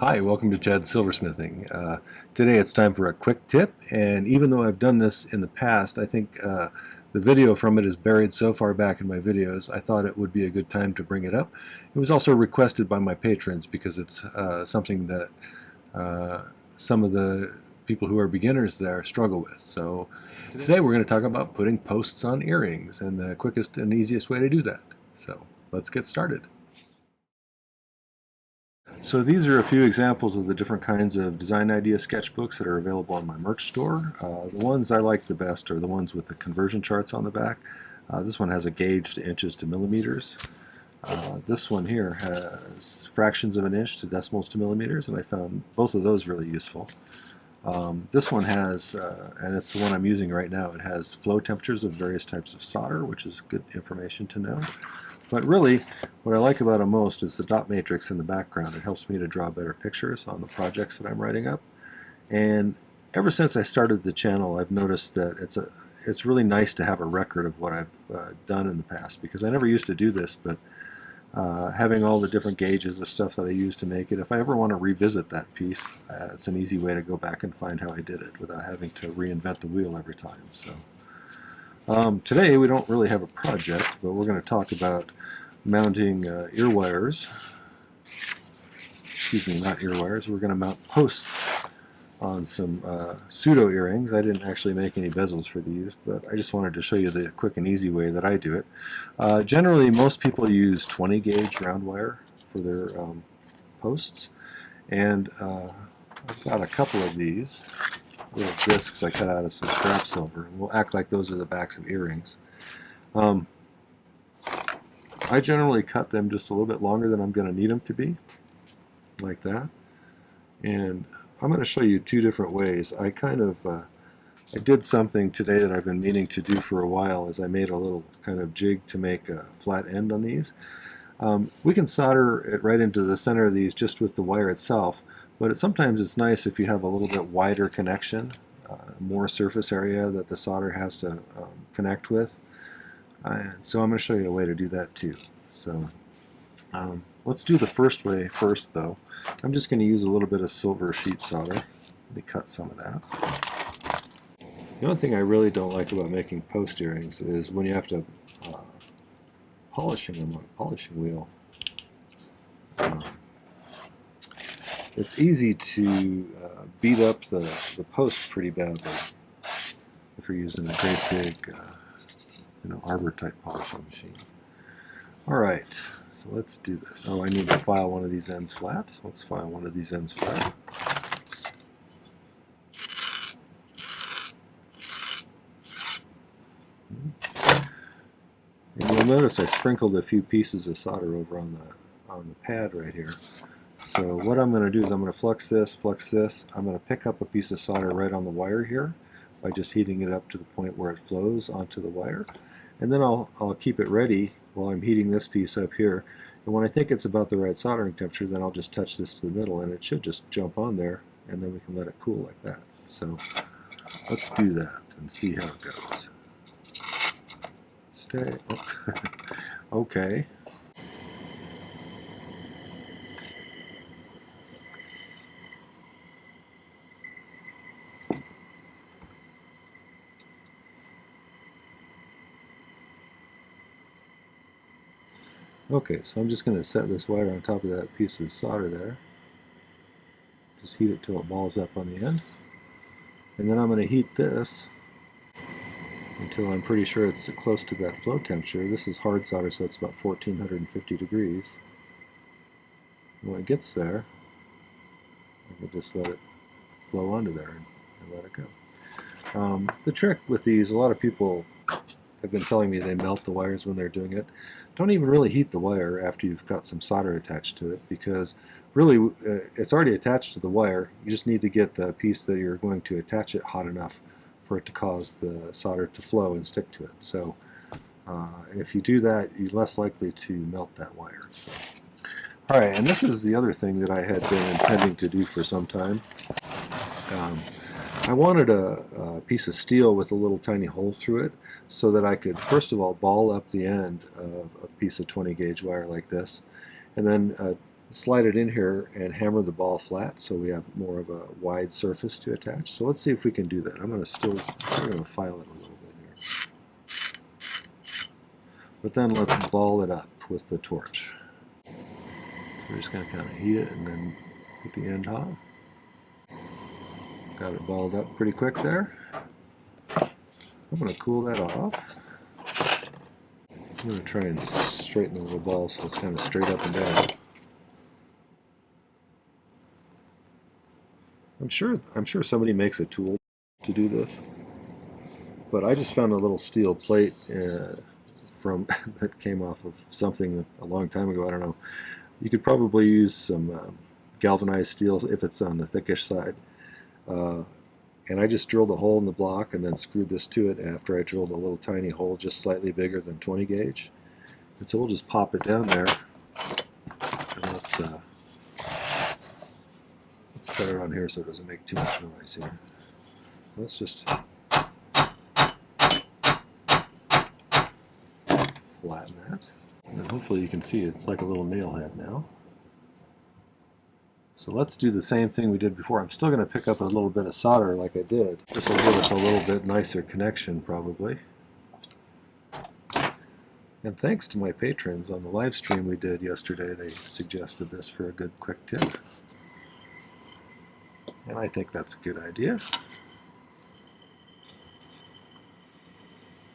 Hi, welcome to Chad's Silversmithing. Today it's time for a quick tip, and even though I've done this in the past, I think the video from it is buried so far back in my videos, I thought it would be a good time to bring it up. It was also requested by my patrons because it's something that some of the people who are beginners there struggle with. So today we're going to talk about putting posts on earrings and the quickest and easiest way to do that. So let's get started. So these are a few examples of the different kinds of design idea sketchbooks that are available on my merch store. The ones I like the best are the ones with the conversion charts on the back. This one has a gauge to inches to millimeters. This one here has fractions of an inch to decimals to millimeters, and I found both of those really useful. This one has, and it's the one I'm using right now, it has flow temperatures of various types of solder, which is good information to know. But really, what I like about them most is the dot matrix in the background. It helps me to draw better pictures on the projects that I'm writing up. And ever since I started the channel, I've noticed that it's really nice to have a record of what I've done in the past, because I never used to do this, but having all the different gauges of stuff that I use to make it, if I ever want to revisit that piece, it's an easy way to go back and find how I did it without having to reinvent the wheel every time. So today we don't really have a project, but we're going to talk about mounting ear wires. Excuse me, not ear wires. We're going to mount posts on some pseudo earrings. I didn't actually make any bezels for these, but I just wanted to show you the quick and easy way that I do it. Generally, most people use 20 gauge round wire for their posts, and I've got a couple of these little discs I cut out of some scrap silver, and we'll act like those are the backs of earrings. I generally cut them just a little bit longer than I'm going to need them to be, like that. And I'm going to show you two different ways. I did something today that I've been meaning to do for a while, is I made a little kind of jig to make a flat end on these. We can solder it right into the center of these just with the wire itself, but sometimes it's nice if you have a little bit wider connection, more surface area that the solder has to connect with. And so I'm going to show you a way to do that too. So let's do the first way first, though. I'm just going to use a little bit of silver sheet solder. Let me cut some of that. The only thing I really don't like about making post earrings is when you have to polishing them on a polishing wheel. It's easy to beat up the post pretty badly if you're using a great big arbor type polishing machine. Alright, so let's do this. Oh, I need to file one of these ends flat. Let's file one of these ends flat. And you'll notice I sprinkled a few pieces of solder over on the pad right here. So what I'm going to do is I'm going to flux this. I'm going to pick up a piece of solder right on the wire here by just heating it up to the point where it flows onto the wire. And then I'll keep it ready while I'm heating this piece up here. And when I think it's about the right soldering temperature, then I'll just touch this to the middle, and it should just jump on there, and then we can let it cool like that. So let's do that and see how it goes. Stay. Okay. Okay, so I'm just going to set this wire on top of that piece of solder there. Just heat it till it balls up on the end. And then I'm going to heat this until I'm pretty sure it's close to that flow temperature. This is hard solder, so it's about 1450 degrees. And when it gets there, I can just let it flow onto there and let it go. The trick with these, a lot of people have been telling me they melt the wires when they're doing it. Don't even really heat the wire after you've got some solder attached to it, because really it's already attached to the wire. You just need to get the piece that you're going to attach it hot enough for it to cause the solder to flow and stick to it. So if you do that, you're less likely to melt that wire. So. Alright, and this is the other thing that I had been intending to do for some time. I wanted a piece of steel with a little tiny hole through it so that I could first of all ball up the end of a piece of 20 gauge wire like this, and then slide it in here and hammer the ball flat so we have more of a wide surface to attach. So let's see if we can do that. I'm going to file it a little bit here. But then let's ball it up with the torch. So we're just going to kind of heat it and then get the end hot. Got it balled up pretty quick there. I'm going to cool that off. I'm going to try and straighten the little ball so it's kind of straight up and down. I'm sure somebody makes a tool to do this, but I just found a little steel plate from that came off of something a long time ago. I don't know. You could probably use some galvanized steel if it's on the thickish side. And I just drilled a hole in the block and then screwed this to it after I drilled a little tiny hole just slightly bigger than 20 gauge. And so we'll just pop it down there. And let's set it on here so it doesn't make too much noise here. Let's just flatten that. And hopefully you can see it's like a little nail head now. So let's do the same thing we did before. I'm still going to pick up a little bit of solder like I did. This will give us a little bit nicer connection probably. And thanks to my patrons on the live stream we did yesterday, they suggested this for a good quick tip. And I think that's a good idea.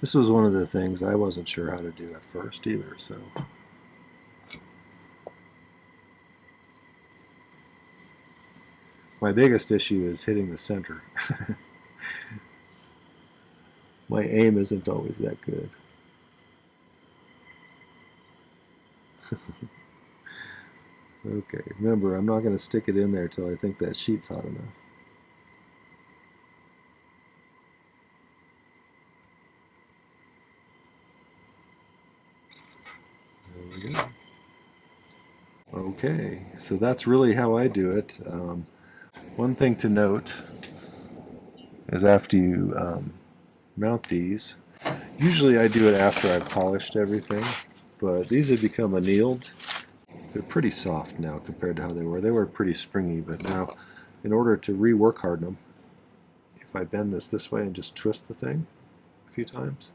This was one of the things I wasn't sure how to do at first either, so. My biggest issue is hitting the center. My aim isn't always that good. Okay, remember, I'm not going to stick it in there till I think that sheet's hot enough. There we go. Okay, so that's really how I do it. One thing to note is after you mount these, usually I do it after I've polished everything, but these have become annealed. They're pretty soft now compared to how they were. They were pretty springy, but now in order to rework harden them, if I bend this way and just twist the thing a few times,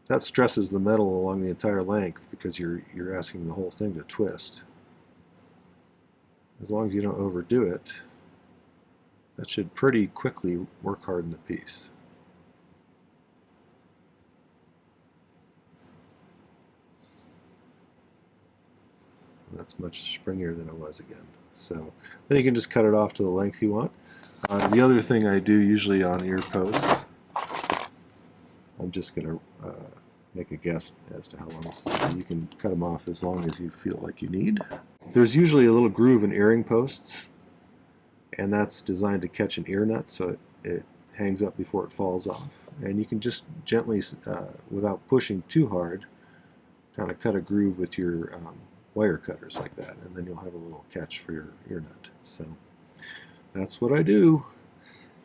that stresses the metal along the entire length because you're asking the whole thing to twist. As long as you don't overdo it, that should pretty quickly work harden the piece. That's much springier than it was again. So then you can just cut it off to the length you want. The other thing I do usually on ear posts, I'm just going to make a guess as to how long. You can cut them off as long as you feel like you need. There's usually a little groove in earring posts, and that's designed to catch an ear nut so it hangs up before it falls off. And you can just gently, without pushing too hard, kind of cut a groove with your wire cutters like that, and then you'll have a little catch for your ear nut. So that's what I do.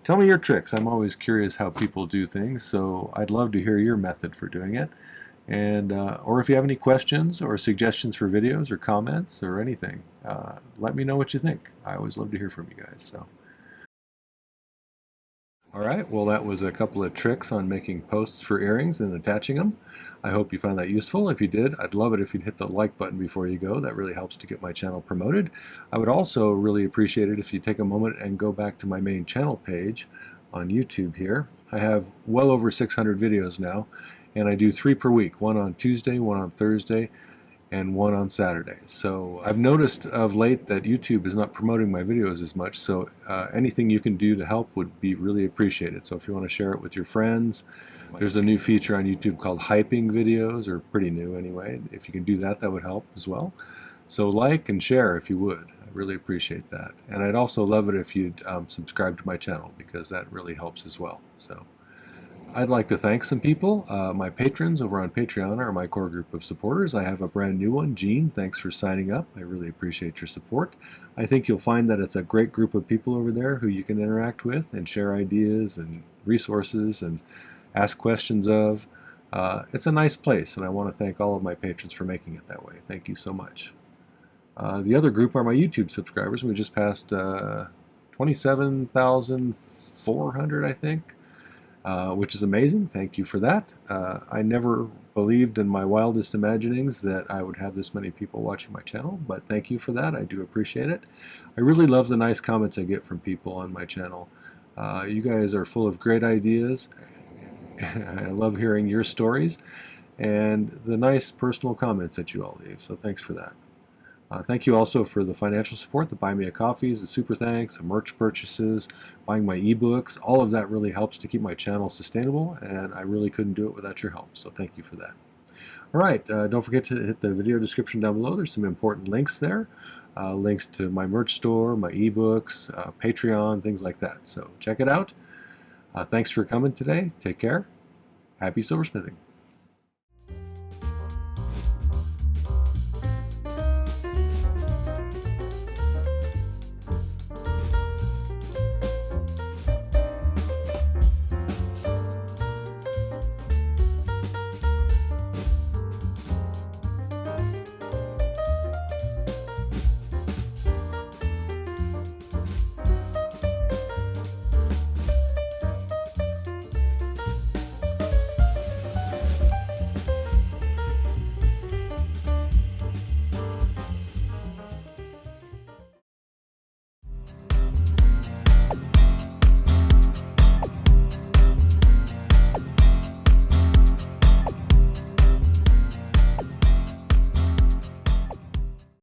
Tell me your tricks. I'm always curious how people do things, so I'd love to hear your method for doing it. And or if you have any questions or suggestions for videos or comments or anything, let me know what you think. I always love to hear from you guys. So. Alright, well that was a couple of tricks on making posts for earrings and attaching them. I hope you found that useful. If you did, I'd love it if you'd hit the like button before you go. That really helps to get my channel promoted. I would also really appreciate it if you take a moment and go back to my main channel page on YouTube here. I have well over 600 videos now, and I do 3 per week, one on Tuesday, one on Thursday, and one on Saturday. So I've noticed of late that YouTube is not promoting my videos as much, so anything you can do to help would be really appreciated. So if you want to share it with your friends, there's a new feature on YouTube called hyping videos, or pretty new anyway. If you can do that, that would help as well. So like and share if you would. I really appreciate that. And I'd also love it if you'd subscribe to my channel, because that really helps as well. So I'd like to thank some people. My patrons over on Patreon are my core group of supporters. I have a brand new one, Gene. Thanks for signing up. I really appreciate your support. I think you'll find that it's a great group of people over there who you can interact with and share ideas and resources and ask questions of. It's a nice place, and I want to thank all of my patrons for making it that way. Thank you so much. The other group are my YouTube subscribers. We just passed 27,400, I think, which is amazing. Thank you for that. I never believed in my wildest imaginings that I would have this many people watching my channel, but thank you for that. I do appreciate it. I really love the nice comments I get from people on my channel. You guys are full of great ideas. I love hearing your stories and the nice personal comments that you all leave, so thanks for that. Thank you also for the financial support, the Buy Me a Coffees, the Super Thanks, the merch purchases, buying my ebooks. All of that really helps to keep my channel sustainable, and I really couldn't do it without your help, so thank you for that. All right, don't forget to hit the video description down below. There's some important links there. Links to my merch store, my ebooks, Patreon, things like that. So check it out. Thanks for coming today. Take care. Happy silversmithing.